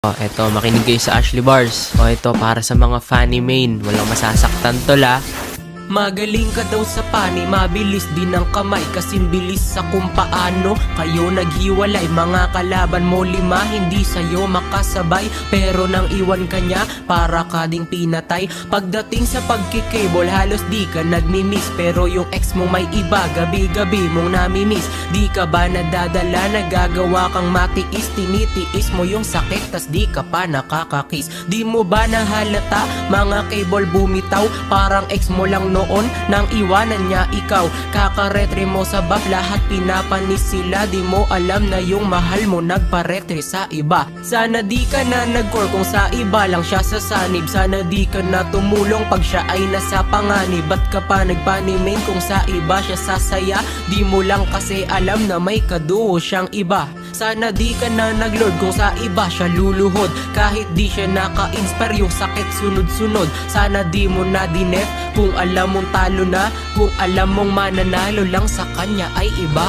Eto, makinig kayo sa Ashley Bars. Ito, para sa mga funny main. Walang masasaktan tol ha. Magaling ka daw sa pani, mabilis din ang kamay, kasing bilis sa kung paano kayo naghiwalay. Mga kalaban mo 5, hindi sa'yo makasabay, pero nang iwan ka niya, para ka ding pinatay. Pagdating sa pagkikable, halos di ka nagmimiss, pero yung ex mo may iba, gabi-gabi mong namimiss. Di ka ba nadadala, nagagawa kang matiis, tinitiis mo yung sakit, tas di ka pa nakakakiss. Di mo ba nahalata, mga cable bumitaw, parang ex mo lang noon nang iwanan niya ikaw. Kakaretre mo sa buff, lahat pinapanis sila. Di mo alam na yung mahal mo nagparetre sa iba. Sana di ka na nag-core kung sa iba lang siya sasanib. Sana di ka na tumulong pag siya ay nasa panganib. Ba't ka pa nagpanimain kung sa iba siya sasaya? Di mo lang kasi alam na may kaduo siyang iba. Sana di ka na nag-lord kung sa iba siya luluhod. Kahit di siya naka-inspire, yung sakit sunod-sunod. Sana di mo na dinef kung alam mong talo na, kung alam mong mananalo lang sa kanya ay iba.